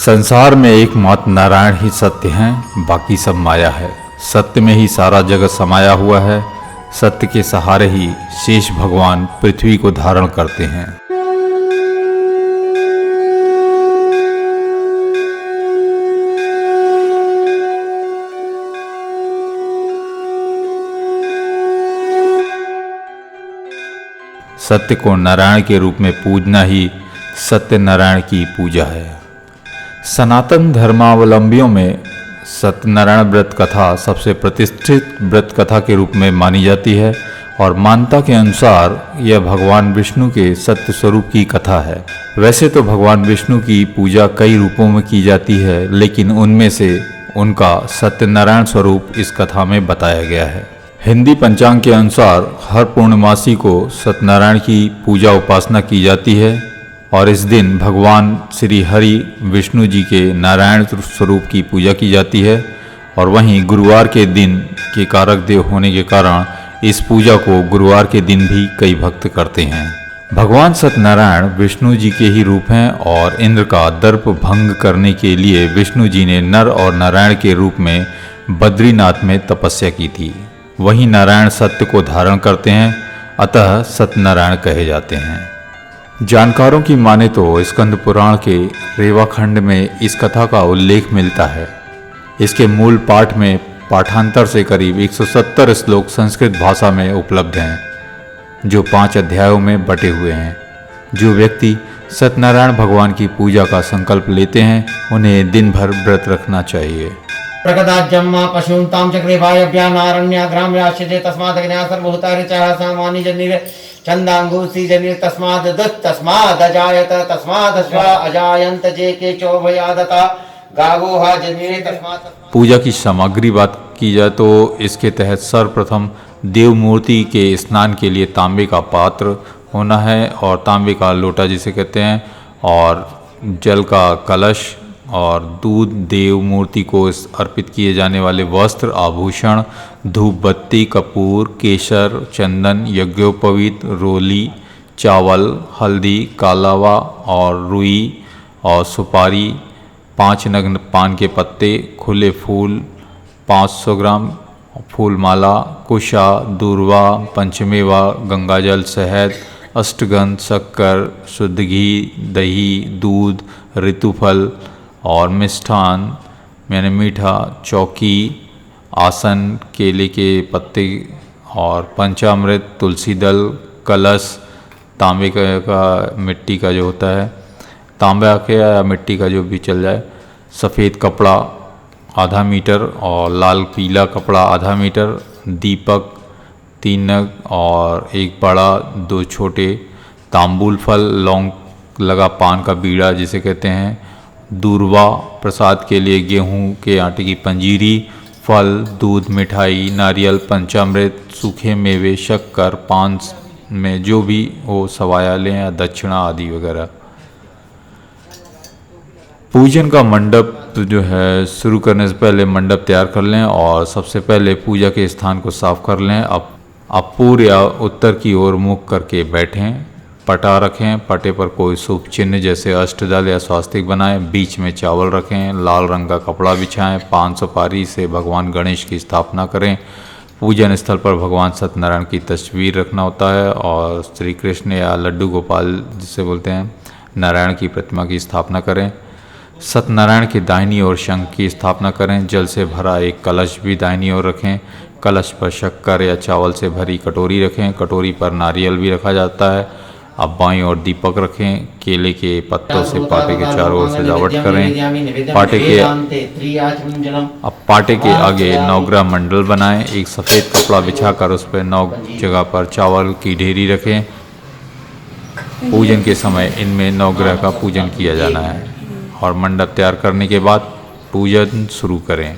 संसार में एकमात्र नारायण ही सत्य हैं, बाकी सब माया है। सत्य में ही सारा जगत समाया हुआ है। सत्य के सहारे ही शेष भगवान पृथ्वी को धारण करते हैं। सत्य को नारायण के रूप में पूजना ही सत्यनारायण की पूजा है। सनातन धर्मावलंबियों में सत्यनारायण व्रत कथा सबसे प्रतिष्ठित व्रत कथा के रूप में मानी जाती है और मान्यता के अनुसार यह भगवान विष्णु के सत्य स्वरूप की कथा है। वैसे तो भगवान विष्णु की पूजा कई रूपों में की जाती है, लेकिन उनमें से उनका सत्यनारायण स्वरूप इस कथा में बताया गया है। हिंदी पंचांग के अनुसार हर पूर्णमासी को सत्यनारायण की पूजा उपासना की जाती है और इस दिन भगवान श्री हरि विष्णु जी के नारायण स्वरूप की पूजा की जाती है। और वहीं गुरुवार के दिन के कारक देव होने के कारण इस पूजा को गुरुवार के दिन भी कई भक्त करते हैं। भगवान सत्यनारायण विष्णु जी के ही रूप हैं और इंद्र का दर्प भंग करने के लिए विष्णु जी ने नर और नारायण के रूप में बद्रीनाथ में तपस्या की थी। वहीं नारायण सत्य को धारण करते हैं, अतः सत्यनारायण कहे जाते हैं। जानकारों की माने तो स्कंद पुराण के रेवाखंड में इस कथा का उल्लेख मिलता है। इसके मूल पाठ में पाठांतर से करीब 170 श्लोक संस्कृत भाषा में उपलब्ध हैं, जो 5 अध्यायों में बटे हुए हैं। जो व्यक्ति सत्यनारायण भगवान की पूजा का संकल्प लेते हैं, उन्हें दिन भर व्रत रखना चाहिए। प्रकदाज्यम पशून् तां चक्रेभायभ्यानारण्याग्राम्याश्यते तस्मादग्न्या सर्वभूतारिचः सामानि जनिरे छन्दाङ्गुसी जनिर तस्माद् दुत् तस्माद् अजायत तस्माद् अजायन्त जे केचो भयादता गावो हा जनिरे तस्मात्। पूजा की सामग्री बात की जाए तो इसके तहत सर्वप्रथम देव मूर्ति के स्नान के लिए तांबे का पात्र होना है और तांबे का लोटा जिसे कहते हैं, और जल का कलश और दूध, देव मूर्ति को अर्पित किए जाने वाले वस्त्र, आभूषण, धूप बत्ती, कपूर, केसर, चंदन, यज्ञोपवीत, रोली, चावल, हल्दी, कालावा और रुई और सुपारी, 5 नग पान के पत्ते, खुले फूल 500 ग्राम, फूलमाला, कुशा, दूर्वा, पंचमेवा, गंगाजल, शहद, अष्टगंध, शक्कर, शुद्ध घी, दही, दूध, ऋतुफल और मिष्ठान यानी मीठा, चौकी, आसन, केले के पत्ते और पंचामृत, तुलसी दल, कलश, तांबे का मिट्टी का जो होता है, तांबा के या मिट्टी का जो भी चल जाए, सफ़ेद कपड़ा आधा मीटर और लाल पीला कपड़ा आधा मीटर, दीपक 3 नग और 1 बड़ा 2 छोटे, तांबुल फल, लौंग लगा पान का बीड़ा जिसे कहते हैं, दूर्वा, प्रसाद के लिए गेहूं के आटे की पंजीरी, फल, दूध, मिठाई, नारियल, पंचामृत, सूखे मेवे, शक्कर, पान में जो भी हो सवाया लें या दक्षिणा आदि वगैरह। पूजन का मंडप जो है शुरू करने से पहले मंडप तैयार कर लें और सबसे पहले पूजा के स्थान को साफ कर लें। अब पूर्व या उत्तर की ओर मुख करके बैठें, पटा रखें, पटे पर कोई शुभ चिन्ह जैसे अष्टदल या स्वास्तिक बनाएं, बीच में चावल रखें, लाल रंग का कपड़ा बिछाएं, 5 सुपारी से भगवान गणेश की स्थापना करें। पूजन स्थल पर भगवान सत्यनारायण की तस्वीर रखना होता है और श्री कृष्ण या लड्डू गोपाल जिसे बोलते हैं नारायण की प्रतिमा की स्थापना करें। सत्यनारायण की दाहिनी ओर शंख की स्थापना करें। जल से भरा एक कलश भी दाहिनी ओर रखें। कलश पर शक्कर या चावल से भरी कटोरी रखें। कटोरी पर नारियल भी रखा जाता है। अब बाईं ओर दीपक रखें। केले के पत्तों से पाटे के चारों ओर सजावट करें। पाटे के आगे नवग्रह मंडल बनाएं। एक सफ़ेद कपड़ा बिछाकर उस पर 9 जगह पर चावल की ढेरी रखें। पूजन के समय इनमें नवग्रह का पूजन किया जाना है और मंडप तैयार करने के बाद पूजन शुरू करें।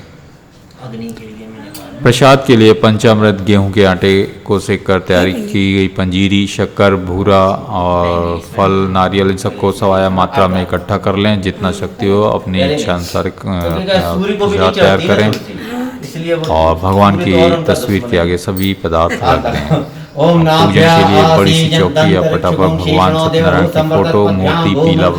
प्रसाद के लिए पंचामृत गेहूं के आटे को सेककर तैयारी की गई पंजीरी, शक्कर, भूरा और फल, नारियल इन सबको सवाया मात्रा में इकट्ठा कर लें। जितना शक्ति हो अपनी इच्छा अनुसार प्रसाद तैयार करें और भगवान की तस्वीर के आगे सभी पदार्थ रख दें। ओम पूजन के लिए बड़ी सी चौकी या पटा पर भगवान सत्यनारायण की फोटो, मूर्ति, पीला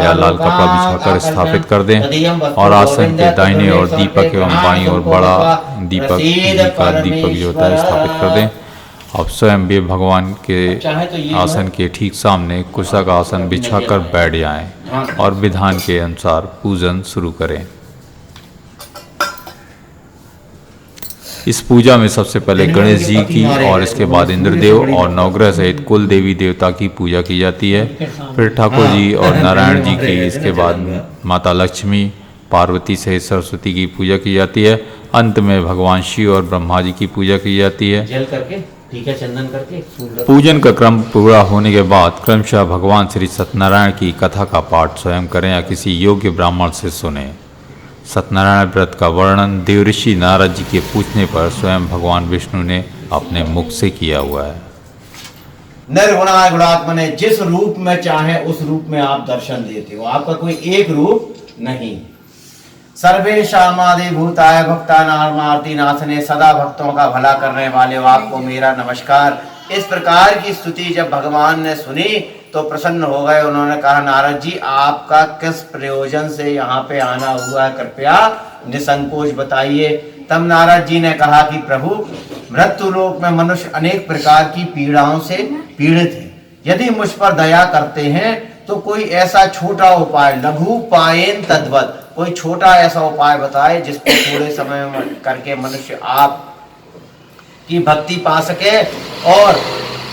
या लाल कपड़ा बिछाकर स्थापित कर दें और आसन के दाहिने और दीपक एवं बाईं और बड़ा दीपक का दीपक जो होता है स्थापित कर दें। अब स्वयं भी भगवान के आसन के ठीक सामने कुशा का आसन बिछाकर बैठ जाएं और विधान के अनुसार पूजन शुरू करें। इस पूजा में सबसे पहले गणेश जी की और इसके बाद इंद्रदेव और नवग्रह सहित कुल देवी देवता की पूजा की जाती है। फिर ठाकुर जी और नारायण जी की, इसके बाद माता लक्ष्मी, पार्वती सहित सरस्वती की पूजा की जाती है। अंत में भगवान शिव और ब्रह्मा जी की पूजा की जाती है। जल करके ठीक है, चंदन करके पूजन का क्रम पूरा होने के बाद क्रमशः भगवान श्री सत्यनारायण की कथा का पाठ स्वयं करें या किसी योग्य ब्राह्मण से सुने। सत्यनारायण व्रत का वर्णन देव ऋषि नारद जी के पूछने पर स्वयं भगवान विष्णु ने अपने मुख से किया हुआ है। निर्गुणाय गुणात्मने, जिस रूप में चाहे उस रूप में आप दर्शन देते हो, आपका कोई एक रूप नहीं। सर्वेशामादि भूताय भक्तानार्मार्ति नाशने, सदा भक्तों का भला करने वाले आपको मेरा नमस्कार। इस प्रकार की स्तुति जब भगवान ने सुनी तो प्रसन्न हो गए। उन्होंने कहा, नारद जी आपका किस प्रयोजन से यहाँ पे आना हुआ है, कृपया निसंकोच बताइए। तब नारद जी ने कहा कि प्रभु, मृत्यु लोक में मनुष्य अनेक प्रकार की पीड़ाओं से पीड़ित है। यदि मुझ पर दया करते हैं तो कोई ऐसा छोटा उपाय, लघु पायेन तद्वत, कोई छोटा ऐसा उपाय बताए जिसको थोड़े समय में करके मनुष्य आप की भक्ति पा सके और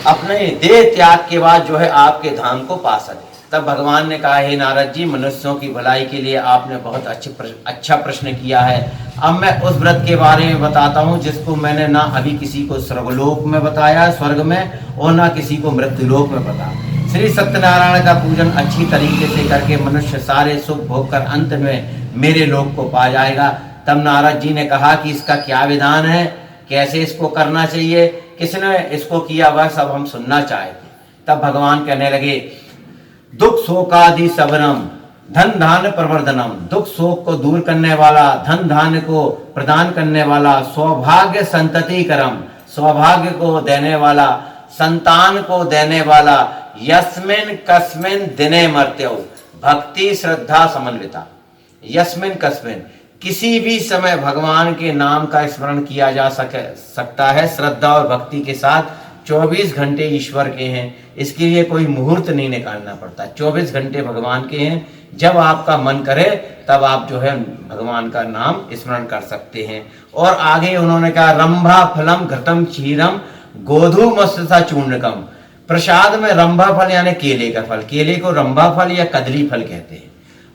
अपने देह त्याग के बाद जो है आपके धाम को पा सके। तब भगवान ने कहा, हे नारद जी, मनुष्यों की भलाई के लिए आपने बहुत अच्छा प्रश्न किया है। अब मैं उस व्रत के बारे में बताता हूँ जिसको मैंने ना अभी किसी को स्वर्गलोक में बताया, स्वर्ग में, और ना किसी को मृत्युलोक में बताया। श्री सत्यनारायण का पूजन अच्छी तरीके से करके मनुष्य सारे सुख भोग कर अंत में मेरे लोक को पा जाएगा। तब नारद जी ने कहा कि इसका क्या विधान है, कैसे इसको करना चाहिए, किसने इसको किया, वह सब हम सुनना चाहते। तब भगवान कहने लगे, दुख शोकादि सबरम धन धान्य प्रवर्धनम, दुख शोक को दूर करने वाला, धन धान्य को प्रदान करने वाला, सौभाग्य संतति करम, सौभाग्य को देने वाला, संतान को देने वाला, यस्मिन कस्मिन दिने मर्त्यो, भक्ति श्रद्धा समन्विता। यस्मिन कस्मिन, किसी भी समय भगवान के नाम का स्मरण किया जा सकता है श्रद्धा और भक्ति के साथ। 24 घंटे ईश्वर के हैं, इसके लिए कोई मुहूर्त नहीं निकालना पड़ता। 24 घंटे भगवान के हैं। जब आपका मन करे तब आप जो है भगवान का नाम स्मरण कर सकते हैं। और आगे उन्होंने कहा, रंभा फलम घृतम क्षीरम गोधु मत्स्यसा चूर्णकम, प्रसाद में रंभा फल यानी केले का फल, केले को रंभा फल या कदली फल कहते हैं,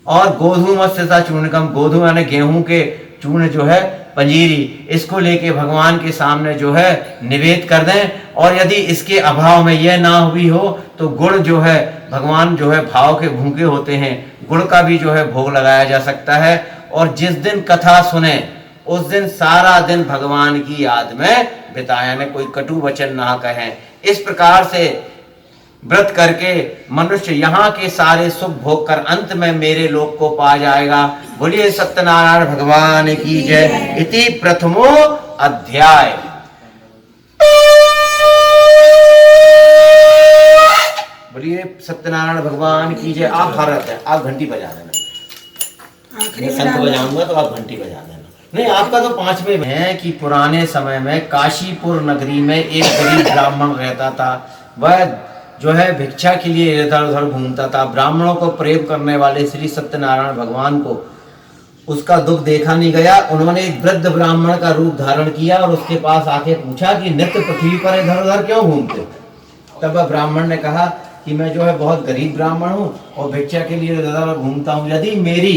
और गोधु मत्स्यसा चूर्णकम, गोधु यानी गेहूं के चूर्ण जो है पंजीरी, इसको लेके भगवान के सामने जो है निवेद कर दें। और यदि इसके अभाव में यह ना हुई हो तो गुड़ जो है, भगवान जो है भाव के भूखे होते हैं, गुड़ का भी जो है भोग लगाया जा सकता है। और जिस दिन कथा सुने उस दिन सारा दिन भगवान की याद में बिताया, ने कोई कटु वचन ना कहें। इस प्रकार से व्रत करके मनुष्य यहाँ के सारे सुख भोग कर अंत में मेरे लोक को पा जाएगा। बोलिए सत्यनारायण भगवान की जय। इति प्रथमो अध्याय। बोलिए सत्यनारायण भगवान की जय। आप भारत है, आप घंटी बजा देना, मैं शंख बजाऊंगा तो आप घंटी बजा देना। नहीं, आपका तो 5वें में है कि पुराने समय में काशीपुर नगरी में एक गरीब ब्राह्मण रहता था। वह जो है भिक्षा के लिए इधर उधर घूमता था। ब्राह्मणों को प्रेम करने वाले श्री सत्यनारायण भगवान को उसका दुख देखा नहीं गया। उन्होंने एक वृद्ध ब्राह्मण का रूप धारण किया और उसके पास आके पूछा कि नित्य पृथ्वी पर इधर उधर क्यों घूमते। तब वह ब्राह्मण ने कहा कि मैं जो है बहुत गरीब ब्राह्मण हूँ और भिक्षा के लिए इधर उधर घूमता हूँ। यदि मेरी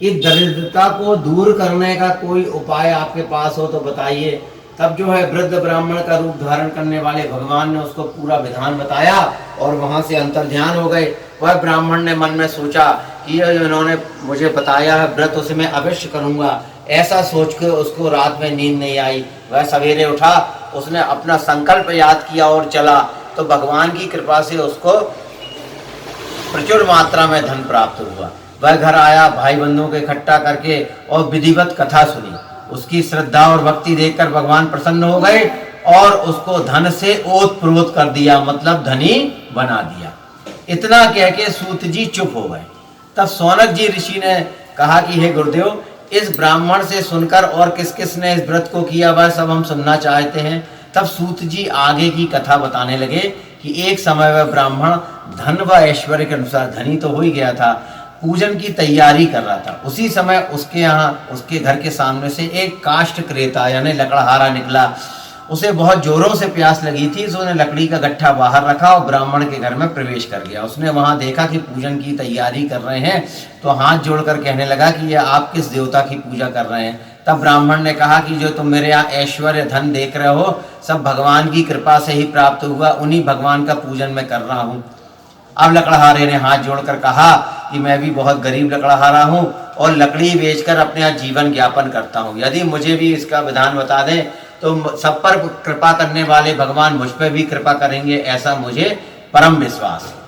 इस दरिद्रता को दूर करने का कोई उपाय आपके पास हो तो बताइए। तब जो है वृद्ध ब्राह्मण का रूप धारण करने वाले भगवान ने उसको पूरा विधान बताया और वहां से अंतर्ध्यान हो गए। वह ब्राह्मण ने मन में सोचा कि ये इन्होंने मुझे बताया है व्रत, उसे मैं अवश्य करूंगा। ऐसा सोच के उसको रात में नींद नहीं आई। वह सवेरे उठा, उसने अपना संकल्प याद किया और चला। तो भगवान की कृपा से उसको प्रचुर मात्रा में धन प्राप्त हुआ। वह घर आया, भाई बंधुओं को इकट्ठा करके और विधिवत कथा सुनी। उसकी श्रद्धा और भक्ति देखकर भगवान प्रसन्न हो गए और उसको धन से ओतप्रोत कर दिया, मतलब धनी बना दिया। इतना कह के सूत जी चुप हो गए। तब सौनक जी ऋषि ने कहा कि हे गुरुदेव, इस ब्राह्मण से सुनकर और किस किस ने इस व्रत को किया वह सब हम सुनना चाहते हैं। तब सूत जी आगे की कथा बताने लगे कि एक समय वह ब्राह्मण धन व ऐश्वर्य के अनुसार धनी तो हो ही गया था, पूजन की तैयारी कर रहा था। उसी समय उसके यहाँ, उसके घर के सामने से एक काष्ठ क्रेता यानी लकड़हारा निकला। उसे बहुत जोरों से प्यास लगी थी, तो उसने लकड़ी का गट्ठा बाहर रखा और ब्राह्मण के घर में प्रवेश कर गया। उसने वहां देखा कि पूजन की तैयारी कर रहे हैं, तो हाथ जोड़कर कहने लगा कि ये आप किस देवता की पूजा कर रहे हैं। तब ब्राह्मण ने कहा कि जो तुम मेरे यहाँ ऐश्वर्य धन देख रहे हो, सब भगवान की कृपा से ही प्राप्त हुआ, उन्हीं भगवान का पूजन मैं कर रहा हूँ। अब लकड़हारे ने हाथ जोड़कर कहा कि मैं भी बहुत गरीब लकड़हारा हूँ और लकड़ी बेचकर अपने जीवन ज्ञापन करता हूँ। यदि मुझे भी इसका विधान बता दें तो सब पर कृपा करने वाले भगवान मुझ पर भी कृपा करेंगे, ऐसा मुझे परम विश्वास है।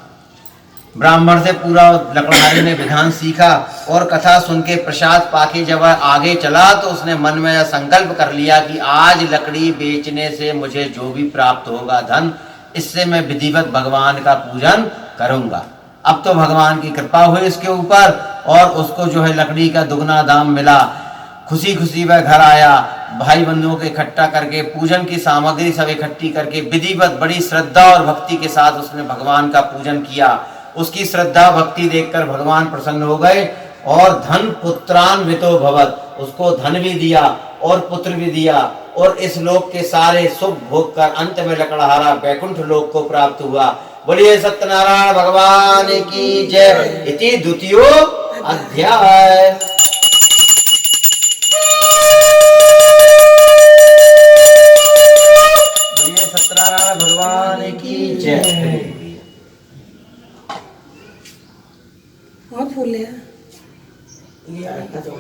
ब्राह्मण से पूरा लकड़हारे ने विधान सीखा और कथा सुन के प्रसाद पाके जब वह आगे चला तो उसने मन में संकल्प कर लिया कि आज लकड़ी बेचने से मुझे जो भी प्राप्त होगा धन, इससे मैं विधिवत भगवान का पूजन करूंगा। अब तो भगवान की कृपा हुई इसके ऊपर और उसको जो है लकड़ी का दुगना दाम मिला। खुशी खुशी वह घर आया, भाई बंधुओं को इकट्ठा करके पूजन की सामग्री सब इकट्ठी करके विधिवत बड़ी श्रद्धा और भक्ति के साथ उसने भगवान का पूजन किया। उसकी श्रद्धा भक्ति देखकर भगवान प्रसन्न हो गए और धन पुत्रान्वितो भवत, उसको धन भी दिया और पुत्र भी दिया और इस लोक के सारे सुख भोग कर अंत में लकड़हारा वैकुंठ लोक को प्राप्त हुआ। बोलिए सत्यनारायण भगवान की जय। इति द्वितीयो अध्याय। बोलिए सत्यनारायण भगवान की जय। और फूल लिया,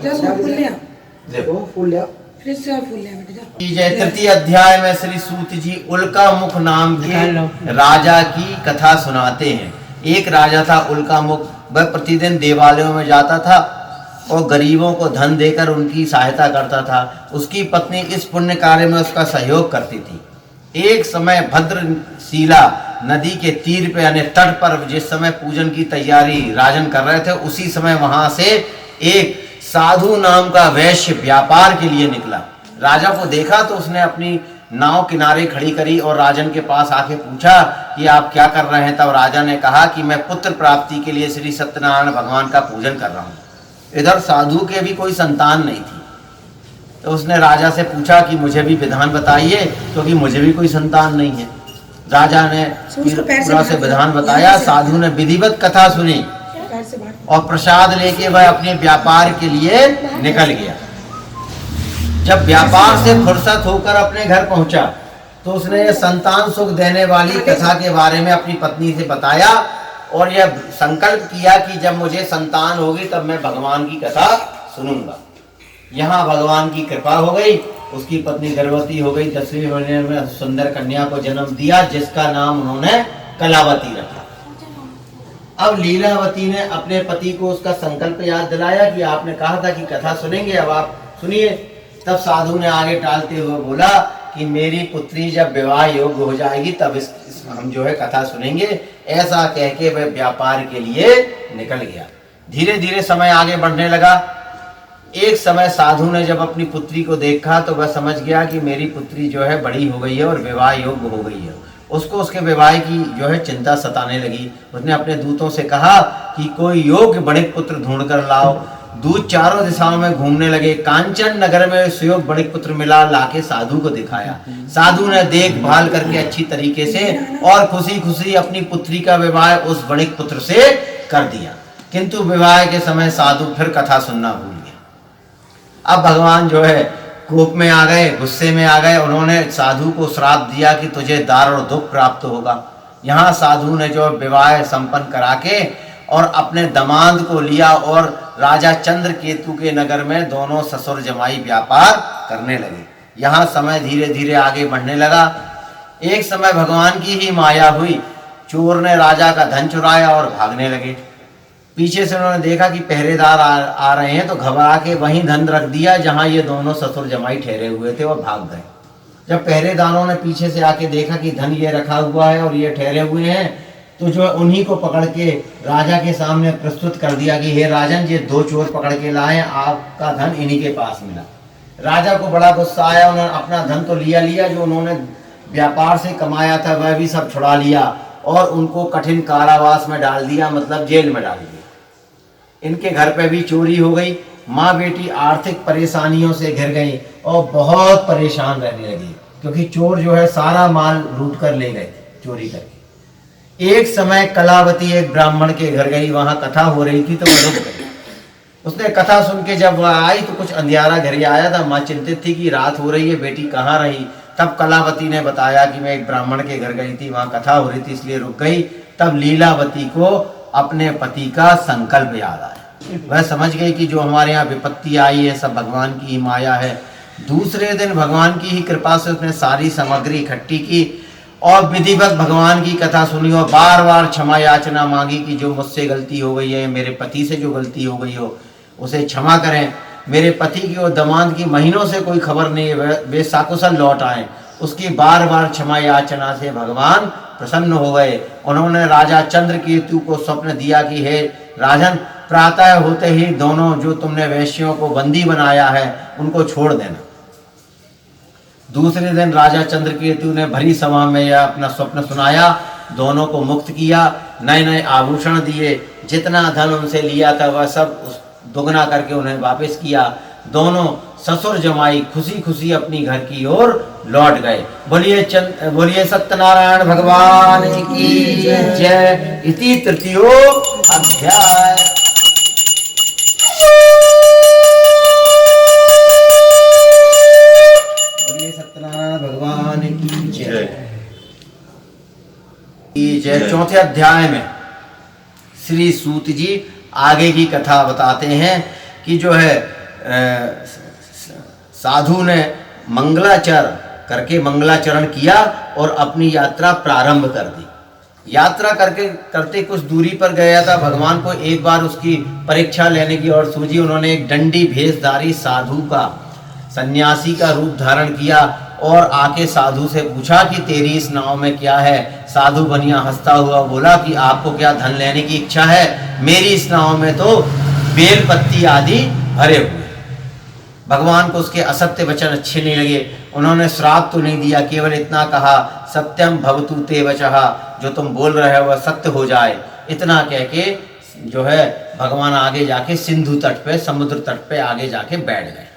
जाओ फूल लिया, देखो फूल लिया, फिर से और फूल लिया बेटा जाओ। जय। तृतीय अध्याय में श्री सूत जी उल्का मुख नाम के राजा की कथा सुनाते हैं। एक राजा था उल्का मुख, वह प्रतिदिन देवालयों में जाता था और गरीबों को धन देकर उनकी सहायता करता था। उसकी पत्नी इस पुण्य कार्य में उसका सहयोग करती थी। एक समय भद्रशिला नदी के तीर पे यानी तट पर जिस समय पूजन की तैयारी राजन कर रहे थे, उसी समय वहां से एक साधु नाम का वैश्य व्यापार के लिए निकला। राजा को देखा तो उसने अपनी नाव किनारे खड़ी करी और राजन के पास आके पूछा कि आप क्या कर रहे हैं। तब राजा ने कहा कि मैं पुत्र प्राप्ति के लिए श्री सत्यनारायण भगवान का पूजन कर रहा हूँ। इधर साधु के भी कोई संतान नहीं थी, तो उसने राजा से पूछा कि मुझे भी विधान बताइए, क्योंकि मुझे भी कोई संतान नहीं है। राजा ने पूरा से विधान बताया। साधु ने विधिवत कथा सुनी और प्रसाद लेके वह अपने व्यापार के लिए निकल गया। जब व्यापार से फुर्सत होकर अपने घर पहुंचा तो उसने ये संतान सुख देने वाली कथा के बारे में अपनी पत्नी से बताया और यह संकल्प किया कि जब मुझे संतान होगी तब मैं भगवान की कथा सुनूंगा। यहाँ भगवान की कृपा हो गई, उसकी पत्नी गर्भवती हो गई। 10वें महीने में सुंदर कन्या को जन्म दिया जिसका नाम उन्होंने कलावती रखा। अब लीलावती ने अपने पति को उसका संकल्प याद दिलाया कि आपने कहा था कि कथा सुनेंगे, अब आप सुनिए। तब साधु ने आगे टालते हुए बोला कि मेरी पुत्री जब विवाह योग्य हो जाएगी तब हम जो है कथा सुनेंगे। ऐसा कह के वह व्यापार के लिए निकल गया। धीरे धीरे समय आगे बढ़ने लगा। एक समय साधु ने जब अपनी पुत्री को देखा तो वह समझ गया कि मेरी पुत्री जो है बड़ी हो गई है और विवाह योग्य हो गई है। उसको उसके विवाह की जो है चिंता सताने लगी। उसने अपने दूतों से कहा कि कोई योग्य बड़िक पुत्र ढूंढ कर लाओ। दूत चारों दिशाओं में घूमने लगे। कांचन नगर में सुयोग बड़िक पुत्र मिला, लाके साधु को दिखाया। साधु ने देखभाल करके अच्छी तरीके से और खुशी खुशी अपनी पुत्री का विवाह उस बड़िक पुत्र से कर दिया। किंतु विवाह के समय साधु फिर कथा सुनना भूल गया। अब भगवान जो है कोप में आ गए, गुस्से में आ गए। उन्होंने साधु को श्राप दिया कि तुझे दार और दुख प्राप्त होगा। यहाँ साधु ने जो विवाह संपन्न करा के और अपने दामाद को लिया और राजा चंद्रकेतु के नगर में दोनों ससुर जमाई व्यापार करने लगे। यहाँ समय धीरे धीरे आगे बढ़ने लगा। एक समय भगवान की ही माया हुई। चोर ने राजा का धन चुराया और भागने लगे। पीछे से उन्होंने देखा कि पहरेदार आ रहे हैं तो घबरा के वहीं धन रख दिया जहां ये दोनों ससुर जमाई ठहरे हुए थे और भाग गए। जब पहरेदारों ने पीछे से आके देखा कि धन ये रखा हुआ है और ये ठहरे हुए हैं, तो जो है उन्हीं को पकड़ के राजा के सामने प्रस्तुत कर दिया कि हे राजन, ये 2 चोर पकड़ के लाए, आपका धन इन्हीं के पास मिला। राजा को बड़ा गुस्सा आया, उन्होंने अपना धन तो लिया जो उन्होंने व्यापार से कमाया था वह भी सब छुड़ा लिया और उनको कठिन कारावास में डाल दिया, मतलब जेल में डाल दिया। इनके घर पे भी चोरी हो गई। माँ बेटी आर्थिक परेशानियों से घिर गई और बहुत परेशान रहने लगी, क्योंकि चोर जो है सारा माल लूट कर ले गए चोरी करके। एक समय कलावती एक ब्राह्मण के घर गई, वहां कथा हो रही थी तो वह रुक गई। उसने कथा सुन के जब वह आई तो कुछ अंधियारा घर आया था। माँ चिंतित थी कि रात हो रही है, बेटी कहाँ रही। तब कलावती ने बताया कि मैं एक ब्राह्मण के घर गई थी, वहां कथा हो रही थी इसलिए रुक गई। तब लीलावती को अपने पति का संकल्प याद आया। वह समझ गई कि जो हमारे यहाँ विपत्ति आई है सब भगवान की ही माया है। दूसरे दिन भगवान की ही कृपा से उसने सारी सामग्री इकट्ठी की और विधिवत भगवान की कथा सुनी और बार बार क्षमा याचना मांगी कि जो मुझसे गलती हो गई है, मेरे पति से जो गलती हो गई हो उसे क्षमा करें। मेरे पति की और दामाद की महीनों से कोई खबर नहीं है, वे साकुशल लौट आए। उसकी बार बार क्षमा याचना से भगवान प्रसन्न हो गए। उन्होंने राजा चंद्रकेतु को स्वप्न दिया कि हे राजन, प्रातः होते ही दोनों जो तुमने वैश्यों को बंदी बनाया है उनको छोड़ देना। दूसरे दिन राजा चंद्रकेतु ने भरी सभा में यह अपना स्वप्न सुनाया, दोनों को मुक्त किया, नए नए आभूषण दिए, जितना धन उनसे लिया था वह सब दुगना करके उन्हें वापस किया। दोनों ससुर जमाई खुशी खुशी अपनी घर की ओर लौट गए। बोलिए सत्यनारायण भगवान की जय। इति तृतीयो अध्याय। बोलिए सत्यनारायण भगवान की जय। जय। चौथे अध्याय में श्री सूत जी आगे की कथा बताते हैं कि जो है साधु ने मंगलाचरण किया और अपनी यात्रा प्रारंभ कर दी। यात्रा करते कुछ दूरी पर गया था। भगवान को एक बार उसकी परीक्षा लेने की और सूझी। उन्होंने एक दंडी भेषधारी साधु का, सन्यासी का रूप धारण किया और आके साधु से पूछा कि तेरी इस नाव में क्या है। साधु बनिया हंसता हुआ बोला कि आपको क्या धन लेने की इच्छा है, मेरी इस नाव में तो बेल पत्ती आदि भरे हुए। भगवान को उसके असत्य वचन अच्छे नहीं लगे। उन्होंने श्राप तो नहीं दिया, केवल इतना कहा सत्यम भवतु ते वचः, जो तुम बोल रहे हो वह सत्य हो जाए। इतना कह के जो है भगवान आगे जाके सिंधु तट पे, समुद्र तट पे आगे जाके बैठ गए।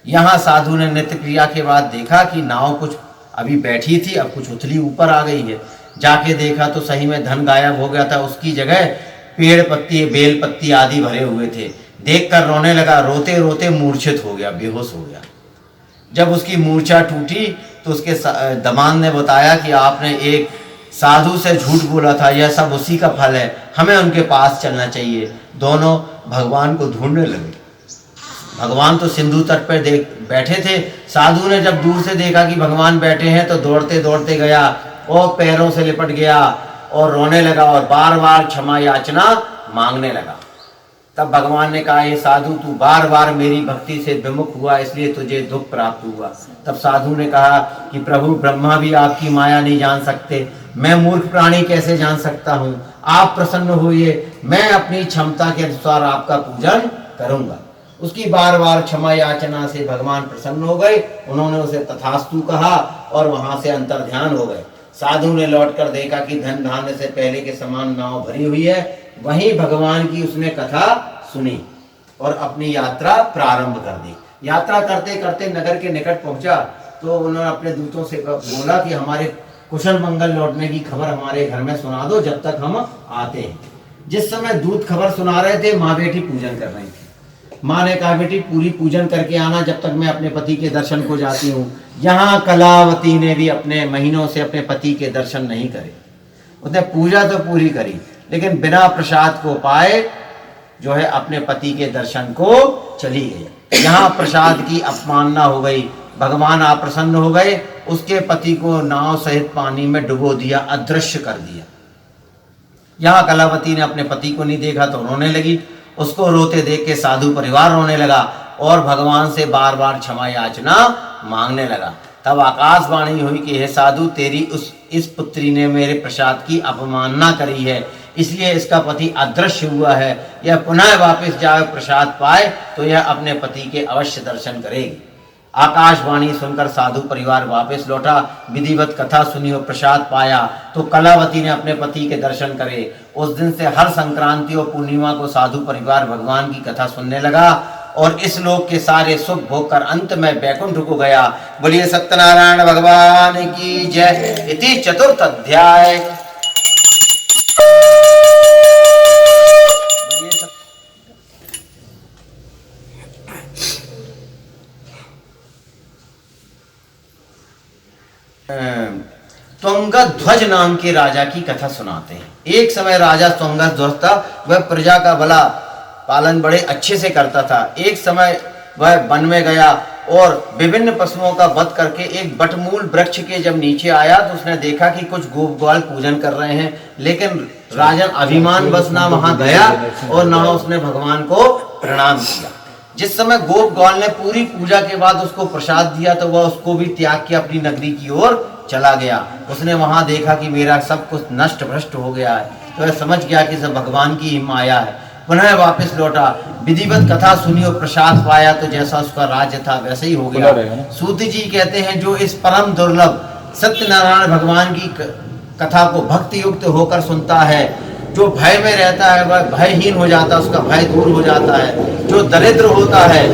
यहाँ साधु ने नित्य क्रिया के बाद देखा कि नाव कुछ अभी बैठी थी, अब कुछ उथली ऊपर आ गई है। जाके देखा तो सही में धन गायब हो गया था। उसकी जगह पेड़ पत्ती, बेल पत्ती आदि भरे हुए थे। देखकर रोने लगा, रोते रोते मूर्छित हो गया, बेहोश हो गया। जब उसकी मूर्छा टूटी तो उसके दामाद ने बताया कि आपने एक साधु से झूठ बोला था, यह सब उसी का फल है, हमें उनके पास चलना चाहिए। दोनों भगवान को ढूंढने लगे। भगवान तो सिंधु तट पर बैठे थे। साधु ने जब दूर से देखा कि भगवान बैठे हैं तो दौड़ते दौड़ते गया और पैरों से लिपट गया और रोने लगा और बार बार क्षमा याचना मांगने लगा। तब भगवान ने कहा, ये साधु तू बार बार मेरी भक्ति से विमुख हुआ, इसलिए तुझे दुख प्राप्त हुआ। तब साधु ने कहा कि प्रभु, ब्रह्मा भी आपकी माया नहीं जान सकते, मैं मूर्ख प्राणी कैसे जान सकता हूँ। आप प्रसन्न होइए, मैं अपनी क्षमता के अनुसार आपका पूजन करूंगा। उसकी बार बार क्षमा याचना से भगवान प्रसन्न हो गए। उन्होंने उसे तथास्तु कहा और वहां से अंतर्ध्यान हो गए। साधु ने लौटकर देखा कि धन धान्य से पहले के समान नाव भरी हुई है। वहीं भगवान की उसने कथा सुनी और अपनी यात्रा प्रारंभ कर दी। यात्रा करते करते नगर के निकट पहुंचा तो उन्होंने अपने दूतों से बोला कि हमारे कुशल मंगल लौटने की खबर हमारे घर में सुना दो, जब तक हम आते हैं। जिस समय दूत खबर सुना रहे थे, माँ बेटी पूजन कर रही थी। माँ ने कहा, बेटी पूरी पूजन करके आना, जब तक मैं अपने पति के दर्शन को जाती हूँ। यहाँ कलावती ने भी अपने महीनों से अपने पति के दर्शन नहीं करे। उसने पूजा तो पूरी करी, लेकिन बिना प्रसाद को पाए जो है अपने पति के दर्शन को चली गई। यहाँ प्रसाद की अपमानना हो गई। भगवान अप्रसन्न हो गए। उसके पति को नाव सहित पानी में डुबो दिया, अदृश्य कर दिया। यहाँ कलावती ने अपने पति को नहीं देखा तो रोने लगी। उसको रोते देख के साधु परिवार रोने लगा और भगवान से बार बार क्षमा याचना मांगने लगा। तब आकाशवाणी हुई कि हे साधु, तेरी इस पुत्री ने मेरे प्रसाद की अवमानना करी है, इसलिए इसका पति अदृश्य हुआ है। यह पुनः वापस जाए, प्रसाद पाए तो यह अपने पति के अवश्य दर्शन करेगी। आकाशवाणी सुनकर साधु परिवार वापस लौटा, विधिवत कथा सुनी और प्रसाद पाया तो कलावती ने अपने पति के दर्शन करे। उस दिन से हर संक्रांति और पूर्णिमा को साधु परिवार भगवान की कथा सुनने लगा और इस लोक के सारे सुख भोग कर अंत में बैकुंठ को गया। बोलिए सत्यनारायण भगवान की जय। इति चतुर्थ अध्याय। त्वंगध्वज नाम के राजा की कथा सुनाते हैं। एक समय राजा त्वंगध्वज था, वह प्रजा का भला पालन बड़े अच्छे से करता था। एक समय वह वन में गया और विभिन्न पशुओं का वध करके एक बटमूल वृक्ष के जब नीचे आया तो उसने देखा कि कुछ गोप ग्वाल पूजन कर रहे हैं, लेकिन राजन अभिमान बस ना वहां गया और ना उसने भगवान को प्रणाम किया। जिस समय गोप ग्वाल ने पूरी पूजा के बाद उसको प्रसाद दिया तो वह उसको भी त्याग के अपनी नगरी की ओर चला गया। उसने वहां देखा कि मेरा सब कुछ नष्ट भ्रष्ट हो गया है, तो वह समझ गया कि सब भगवान की ही माया है। पुनः वापस लौटा, विधिवत कथा सुनी और प्रसाद पाया तो जैसा उसका राज्य था वैसे ही हो गया। सूत जी कहते हैं, जो इस परम दुर्लभ सत्यनारायण भगवान की कथा को भक्ति युक्त होकर सुनता है, जो भय में रहता है वह भयहीन हो जाता है, उसका भय दूर हो जाता है। जो दरिद्र होता है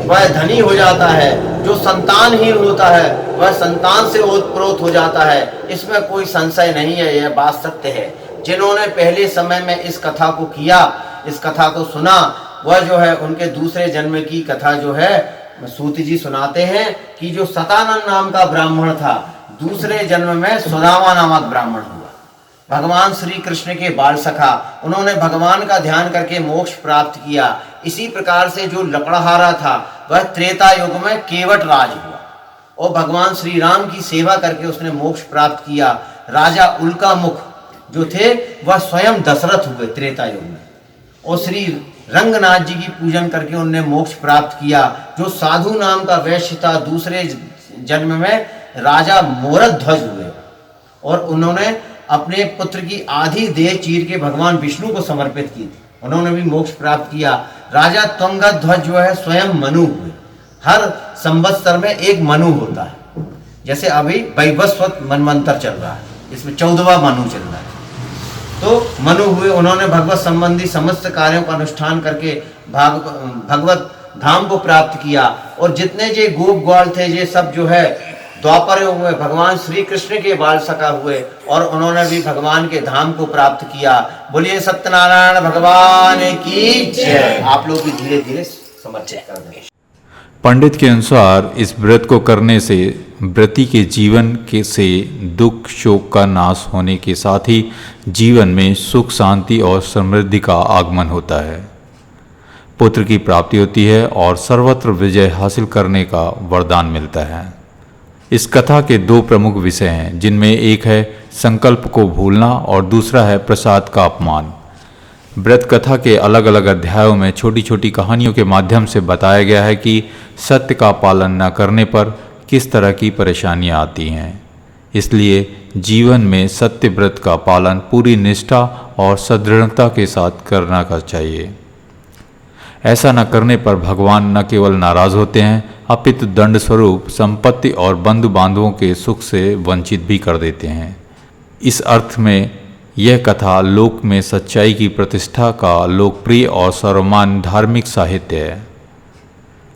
वह धनी हो जाता है, जो संतानहीन होता है वह संतान से ओतप्रोत हो जाता है। इसमें कोई संशय नहीं है, यह बात सत्य है। जिन्होंने पहले समय में इस कथा को किया, इस कथा को सुना, वह जो है उनके दूसरे जन्म की कथा जो है सूत जी सुनाते हैं कि जो सतानंद नाम का ब्राह्मण था, दूसरे जन्म में सुदामा नामक ब्राह्मण हुआ। भगवान श्री कृष्ण के बाल सखा, उन्होंने भगवान का ध्यान करके मोक्ष प्राप्त किया। इसी प्रकार से जो लकड़हारा था वह त्रेता युग में केवट राज हुआ और भगवान श्री राम की सेवा करके उसने मोक्ष प्राप्त किया। राजा उल्का मुख जो थे वह स्वयं दशरथ हुए त्रेता युग में और श्री रंगनाथ जी की पूजन करके उन्होंने मोक्ष प्राप्त किया। जो साधु नाम का वैश्य था, दूसरे जन्म में राजा मोरध्वज हुए और उन्होंने अपने पुत्र की आधी देह चीर के भगवान विष्णु को समर्पित की थी, उन्होंने भी मोक्ष प्राप्त किया। राजा त्वंगध्वज जो है स्वयं मनु हुए। हर संवत्सर में एक मनु होता है, जैसे अभी वैवस्वत मनवंतर चल रहा है, इसमें 14वां मनु चल रहा है। तो मनु हुए, उन्होंने भगवत संबंधी समस्त कार्यों का अनुष्ठान करके भगवत धाम को प्राप्त किया। और जितने जे गोप ग्वाल थे ये सब जो है द्वापर हुए, भगवान श्री कृष्ण के बाल सखा हुए और उन्होंने भी भगवान के धाम को प्राप्त किया। बोलिए सत्यनारायण भगवान की जय। आप लोग भी धीरे धीरे समर्पित कर दें। पंडित के अनुसार इस व्रत को करने से व्रती के जीवन के से दुख शोक का नाश होने के साथ ही जीवन में सुख शांति और समृद्धि का आगमन होता है, पुत्र की प्राप्ति होती है और सर्वत्र विजय हासिल करने का वरदान मिलता है। इस कथा के दो प्रमुख विषय हैं, जिनमें एक है संकल्प को भूलना और दूसरा है प्रसाद का अपमान। व्रत कथा के अलग अलग अध्यायों में छोटी छोटी कहानियों के माध्यम से बताया गया है कि सत्य का पालन न करने पर किस तरह की परेशानियां आती हैं। इसलिए जीवन में सत्य व्रत का पालन पूरी निष्ठा और सदृढ़ता के साथ करना चाहिए। ऐसा न करने पर भगवान न केवल नाराज होते हैं, अपितु दंड स्वरूप संपत्ति और बंधु बांधवों के सुख से वंचित भी कर देते हैं। इस अर्थ में यह कथा लोक में सच्चाई की प्रतिष्ठा का लोकप्रिय और सर्वमान्य धार्मिक साहित्य है।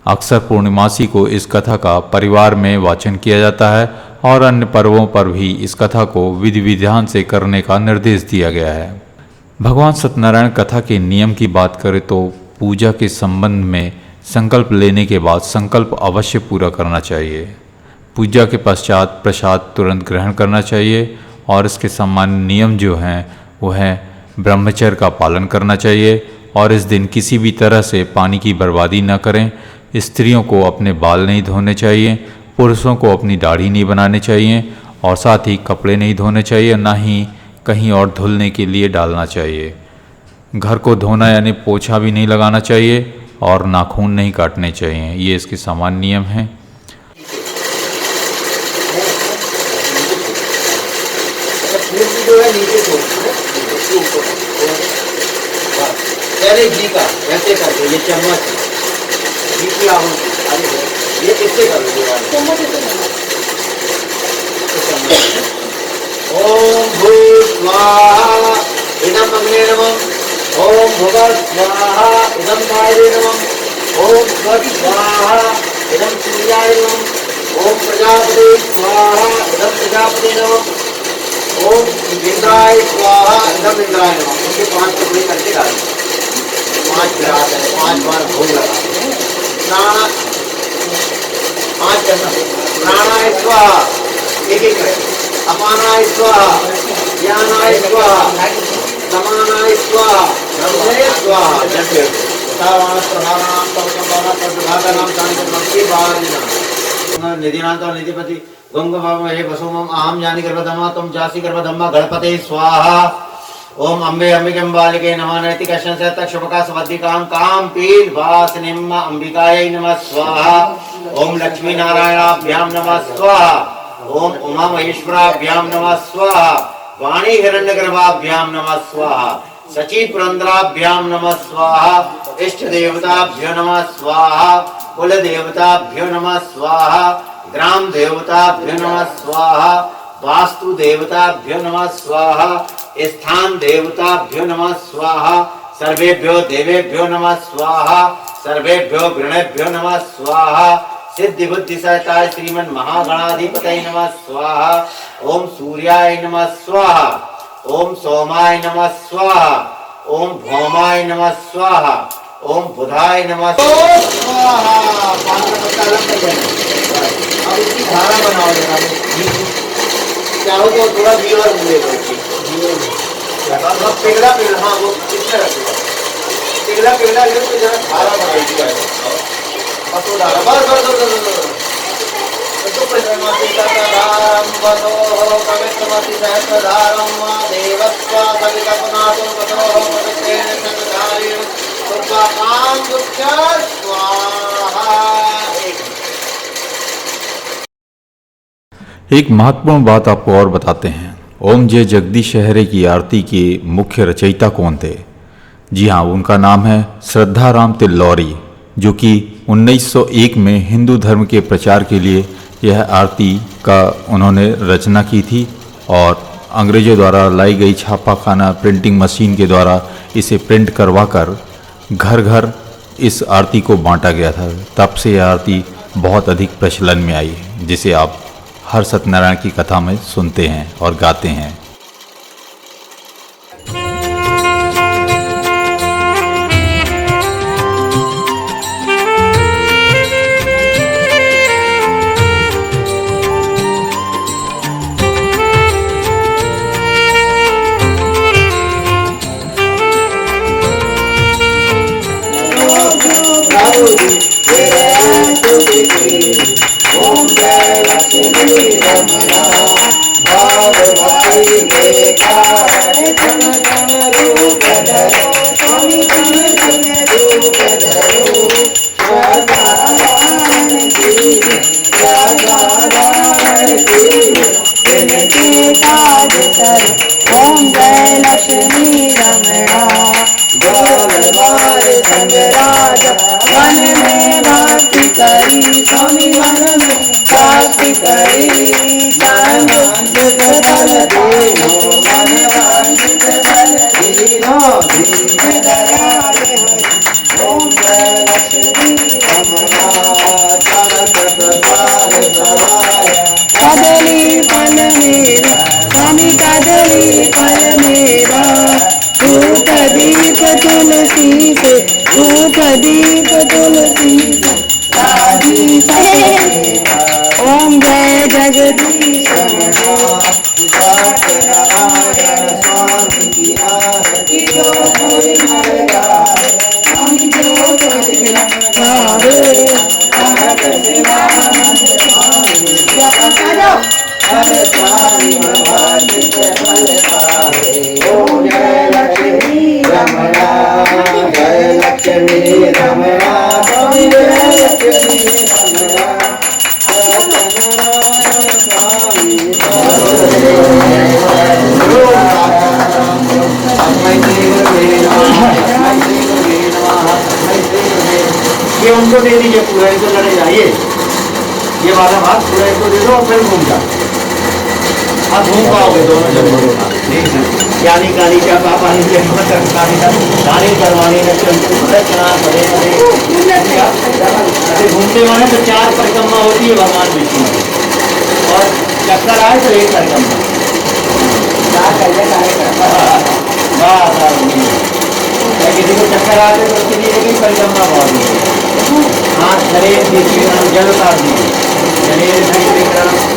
अक्सर पूर्णिमासी को इस कथा का परिवार में वाचन किया जाता है और अन्य पर्वों पर भी इस कथा को विधि विधान से करने का निर्देश दिया गया है। भगवान सत्यनारायण कथा के नियम की बात करें तो पूजा के संबंध में संकल्प लेने के बाद संकल्प अवश्य पूरा करना चाहिए। पूजा के पश्चात प्रसाद तुरंत ग्रहण करना चाहिए और इसके सामान्य नियम जो हैं वो है ब्रह्मचर्य का पालन करना चाहिए और इस दिन किसी भी तरह से पानी की बर्बादी न करें। स्त्रियों को अपने बाल नहीं धोने चाहिए, पुरुषों को अपनी दाढ़ी नहीं बनानी चाहिए और साथ ही कपड़े नहीं धोने चाहिए, ना ही कहीं और धुलने के लिए डालना चाहिए। घर को धोना यानी पोछा भी नहीं लगाना चाहिए और नाखून नहीं काटने चाहिए। ये इसके सामान्य नियम हैं। पहले घी का ऐसे करके ये चम्मच घी की आहुति, अरे ये किससे करो दीवार चम्मच ऐसे डालो। ओम भूत स्वाहा इदम अग्ने नमः, ओम भुवः स्वाहा इदम वायवे नमः, ओम स्वः स्वाहा इदम सूर्याय नमः, ओम प्रजापते स्वाहा इदम प्रजापते नमः, ओम इंद्राय स्वाहा इदम इंद्राय नमः। उनके 5 टुकड़े करके डालें, 5 गिलास है, 5 बार भोग लगा प्राणा 5 करना, प्राणाय स्वाहा एक एक करके, अपानाय स्वाहा, ज्ञानाय स्वाहा, समानाय स्वाहा, ब्रह्मणे स्वाहा। जन्मे सावाणस्त्रधारणां तवकम्बानां तद्भागानां शान्तिर्भक्तिभागिनां निधिनाथो निधिपति गंगमहे वसुमं अहं जानि गर्भधमा त्वं जासि गर्भधम्मा गणपते स्वाहा। ओम अम्बे अंबिकंबालिके नमः नैतिकशन से तक्षपका सवद्दिकां कां पीन वासनिम्मा अंबिकायै नमः स्वाहा। ओम लक्ष्मी नारायणाभ्यां नमः स्वाहा, ओम उमा महेश्वराभ्यां नमः स्वाहा, वाणी हिरण्यगर्भाभ्यां नमः स्वाहा, सची पुरंदराभ्यां नमः स्वाहा, इष्ट देवताभ्यो नमः स्वाहा, कुल देवताभ्यो नमः स्वाहा, ग्राम देवताभ्यो नमः स्वाहा, वास्तु देवताभ्यो नमः स्वाहा, स्थान देवताभ्यो नमः स्वाहा, सर्वेभ्यो देवेभ्यो नमः स्वाहा, सर्वेभ्यो गृणेभ्यो नमः स्वाहा, सिद्धि बुद्धि सहिताय श्रीमन महागणाधिपतये नमः स्वाहा। ओम सूर्याय नमः स्वाहा, ओम सोमाय नमः स्वाहा, ओम भौमाय नमः स्वाहा, ओम बुधाय नमः स्वाहा। अब इसकी धारा बनाओ जरा, चाहो तो थोड़ा घी और ले लो, पिघला पिघला, हाँ वो कितना रखेगा, पिघला पिघला ले तो जरा धारा बनाएगी, बस वो डाला, बस बस बस बस तो प्रजमति ततधारं वसो पवित्रमति सहस्रधारं देवस्वा सविकपनातो वसो पवित्रेण सहस्रधारेण सर्वाकां दुःख्या स्वाहा। एक महत्वपूर्ण बात आपको और बताते हैं। ओम जय जगदीश हरे की आरती के मुख्य रचयिता कौन थे? जी हाँ, उनका नाम है श्रद्धाराम तिल्लौरी, जो कि 1901 में हिंदू धर्म के प्रचार के लिए यह आरती का उन्होंने रचना की थी और अंग्रेजों द्वारा लाई गई छापाखाना प्रिंटिंग मशीन के द्वारा इसे प्रिंट करवाकर घर घर इस आरती को बांटा गया था। तब से यह आरती बहुत अधिक प्रचलन में आई है, जिसे आप हर सत्यनारायण की कथा में सुनते हैं और गाते हैं। ओम जय लक्ष्मी रमणा गोल बाल संगराज मन में भक्ति करी स्वामी मन में भक्ति करी मन वांछित फल देवो मन वांछित फल देवो दीन दयाल हरि ओम जय लक्ष्मी रमणा चरत प्रसाद सहाय कदली फल मेरा स्वामी कदली फल मेरा धूप दीप तुलसी से धूप दीप तुलसी से राजी समेता ओम जय जगदीश सत्यनारायण स्वामी की आरती जो कोई मर गाए स्वामी जो कोई गावे अनंत शिवानंद स्वामी हर स्वामी वांछित फल पावे ओम जय लक्ष्मी रमणा जय लक्ष्मी रमणा स्वामी जय लक्ष्मी रमणा सत्यनारायण स्वामी स्वामी ये उनको दे दीजिए पूरा, इनको लड़े जाइए, ये वाला हाथ पूरा इनको दे दो और फिर घूम जाओ। आप घूम पाओगे दोनों जब यानी काली का पापा नीचे गाड़ी करवानी न चना बड़े बड़े घूमते माने तो 4 परिक्रमा होती है भगवान विष्णु की, और चक्कर आए तो 1 परिक्रमा। किसी को चक्कर आते तो किसी को भी परिक्रमा बहुत हाथ शरीर जल उतार दीजिए, शरीर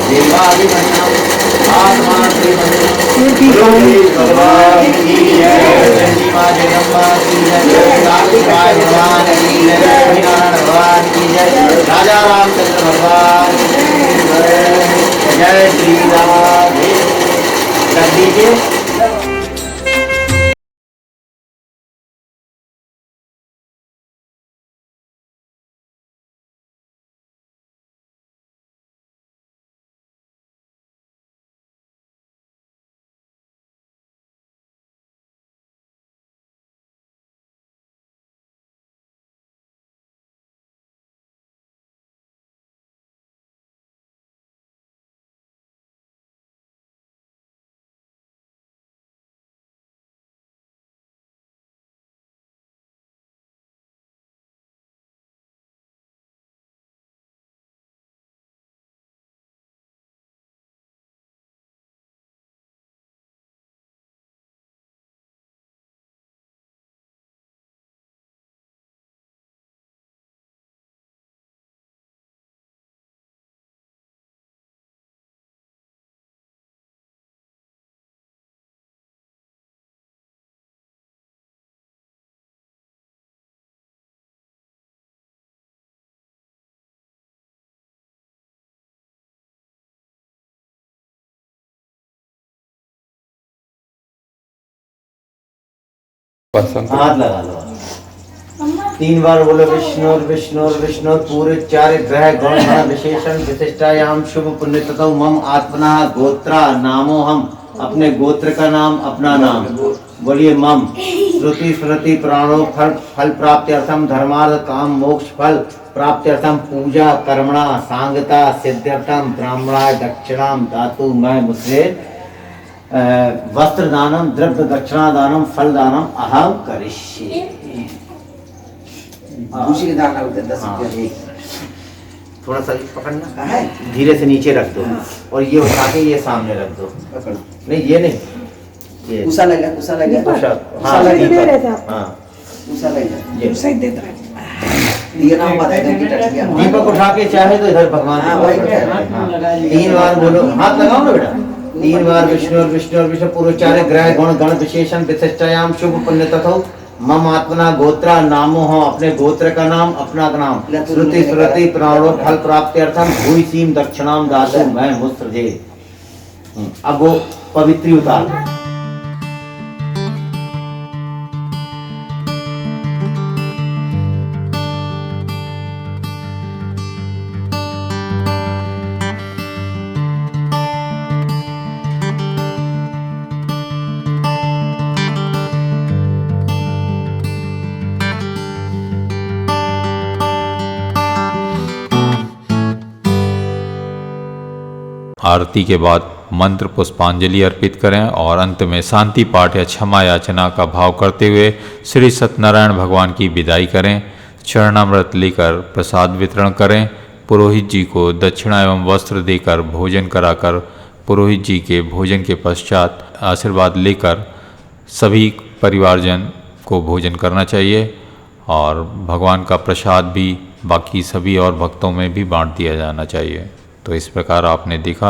देवादि भगवान की जय, चंडी माँ जगम्बा की जय, कार्तिकाय भगवान की जय, नारायण भगवान की जय, राजा रामचंद्र भगवान की जय, श्री राधे। कर दीजिए। हाथ लगा लो, 3 बार बोलो विष्णु विष्णु विष्णु। पूरे 4 ग्रह गण गण विशेषण विशिष्टायाम शुभ पुण्य ततो मम आत्मना गोत्रा नामो, हम अपने गोत्र का नाम, अपना नाम बोलिए मम। श्रुति स्मृति प्राणो फल फल प्राप्त्यर्थम धर्मार्थ काम मोक्ष फल प्राप्त्यर्थम पूजा कर्मणा सांगता सिद्ध्यर्थम ब्राह्मणा दक्षिणाम दातु मैं मुझसे वस्त्र दानम द्रव्य दक्षिणा दानम फल दानम अहम करिष्ये। दूसरी के दाना होते 10 थोड़ा सा पकड़ना है, धीरे से नीचे रख दो और ये उठा के ये सामने रख दो। नहीं ये नहीं, ये उसा लगा हाँ उसा ये दूसरा ही देता है। ये नाम बताएगा कि दीपक उठा के चाहे तो इधर भगवान हाँ, वही है। 3 बार बोलो, हाथ लगाओ ना बेटा। 3 बार विष्णु विष्णु विष्णु पूर्व 4 ग्रह गुण गण विशेषण विशिष्टायाम शुभ पुण्य तथो मम आत्मना गोत्रा नामो, हो अपने गोत्र का नाम, अपना नाम। श्रुति स्मृति प्राणो फल प्राप्त्यर्थम भूयसीम दक्षिणाम दातु मैं मुसृजे। अब वो पवित्री उतार आरती के बाद मंत्र पुष्पांजलि अर्पित करें और अंत में शांति पाठ या क्षमा याचना का भाव करते हुए श्री सत्यनारायण भगवान की विदाई करें। चरणामृत लेकर प्रसाद वितरण करें। पुरोहित जी को दक्षिणा एवं वस्त्र देकर भोजन कराकर पुरोहित जी के भोजन के पश्चात आशीर्वाद लेकर सभी परिवारजन को भोजन करना चाहिए और भगवान का प्रसाद भी बाकी सभी और भक्तों में भी बांट दिया जाना चाहिए। तो इस प्रकार आपने देखा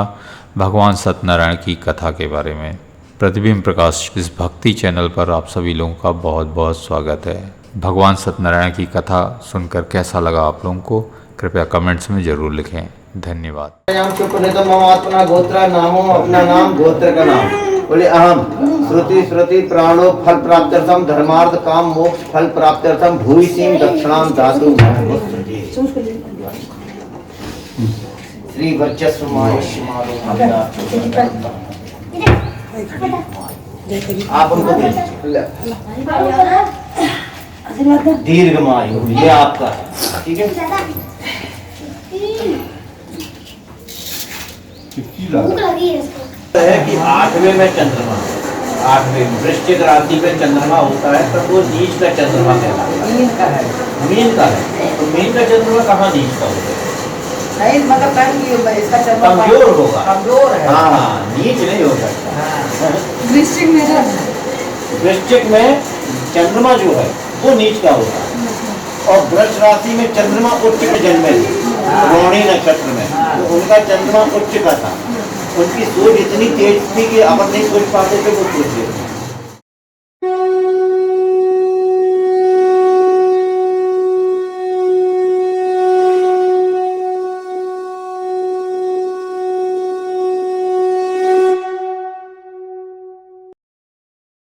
भगवान सत्यनारायण की कथा के बारे में। प्रतिबिंब प्रकाश इस भक्ति चैनल पर आप सभी लोगों का बहुत बहुत स्वागत है। भगवान सत्यनारायण की कथा सुनकर कैसा लगा आप लोगों को कृपया कमेंट्स में ज़रूर लिखें। धन्यवाद। अपना गोत्रा नामो, अपना नाम गोत्र का नाम बोले अहम। श्रुति स्मृति प्राणो फल प्राप्त्यर्थम धर्मार्थ काम मोक्ष फल प्राप्त्यर्थम भूयसीम दक्षिणाम दातु श्री वर्चस्व आप उनको दीर्घमायु ये आपका है। ठीक है। है कि 8वें में चंद्रमा, 8वें वृश्चिक राशि में चंद्रमा होता है तब वो नीच का चंद्रमा कहलाता है। मीन का है। मीन का है तो मीन का चंद्रमा कहाँ नीच का होता है? नहीं मतलब कहीं इसका चंद्रमा कमजोर होगा। कमजोर है। हाँ नीच नहीं हो सकता। हाँ। वृश्चिक मेरा वृश्चिक में चंद्रमा जो है वो नीच का होता है और वृष राशि में चंद्रमा उच्च में जन्मे थे रोहिणी नक्षत्र में, तो उनका चंद्रमा उच्च का था। उनकी सोच इतनी तेज थी कि अपन नहीं सोच पाते थे वो सोच लेते।